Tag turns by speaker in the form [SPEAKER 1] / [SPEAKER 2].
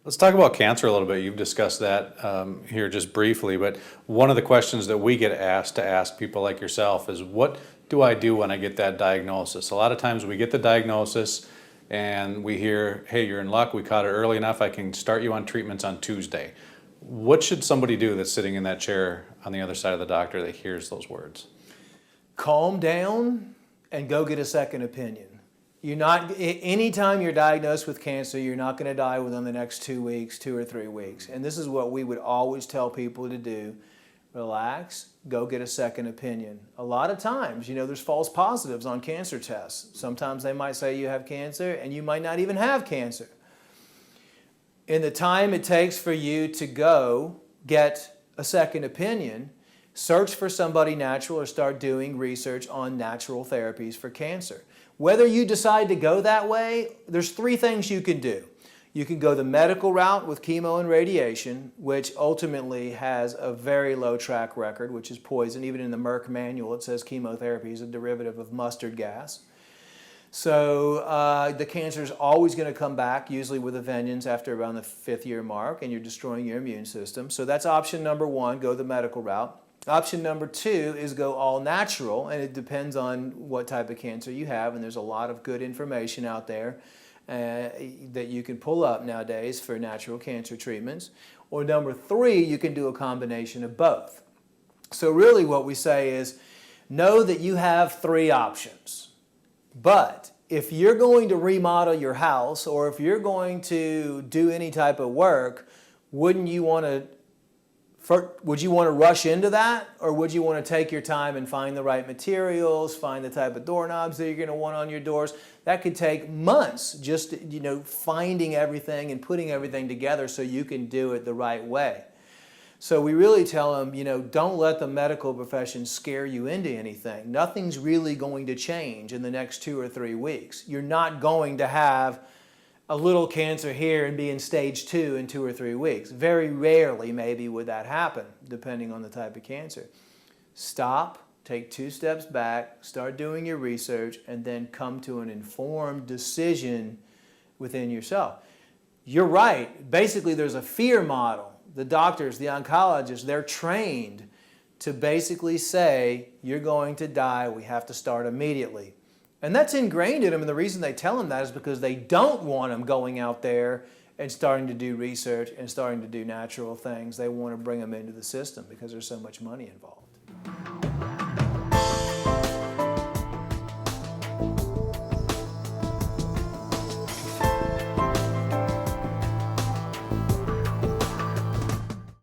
[SPEAKER 1] Let's talk about cancer a little bit. You've discussed that here just briefly, but one of the questions that we get asked to ask people like yourself is, what do I do when I get that diagnosis? A lot of times we get the diagnosis and we hear, hey, you're in luck, we caught it early enough, I can start you on treatments on Tuesday. What should somebody do that's sitting in that chair on the other side of the doctor that hears those words?
[SPEAKER 2] Calm down and go get a second opinion. Anytime you're diagnosed with cancer, you're not going to die within the next 2 weeks, 2 or 3 weeks. And this is what we would always tell people to do. Relax, go get a second opinion. A lot of times, there's false positives on cancer tests. Sometimes they might say you have cancer and you might not even have cancer. In the time it takes for you to go get a second opinion, search for somebody natural or start doing research on natural therapies for cancer. Whether you decide to go that way, there's 3 things you can do. You can go the medical route with chemo and radiation, which ultimately has a very low track record, which is poison. Even in the Merck manual, it says chemotherapy is a derivative of mustard gas. So the cancer is always going to come back, usually with a vengeance after around the 5th year mark, and you're destroying your immune system. So that's option number 1, go the medical route. Option number 2 is go all natural, and it depends on what type of cancer you have, and there's a lot of good information out there that you can pull up nowadays for natural cancer treatments. Or number 3, you can do a combination of both. So really what we say is, know that you have 3 options. But if you're going to remodel your house, or if you're going to do any type of work, would you want to rush into that, or would you want to take your time and find the right materials, find the type of doorknobs that you're going to want on your doors? That could take months, just finding everything and putting everything together so you can do it the right way. So we really tell them, don't let the medical profession scare you into anything. Nothing's really going to change in the next 2 or 3 weeks. You're not going to have a little cancer here and be in stage 2 in 2 or 3 weeks. Very rarely maybe would that happen, depending on the type of cancer. Stop, take 2 steps back, start doing your research, and then come to an informed decision within yourself. You're right. Basically, there's a fear model. The doctors, the oncologists, they're trained to basically say, you're going to die, we have to start immediately. And that's ingrained in them, and the reason they tell them that is because they don't want them going out there and starting to do research and starting to do natural things. They want to bring them into the system because there's so much money involved.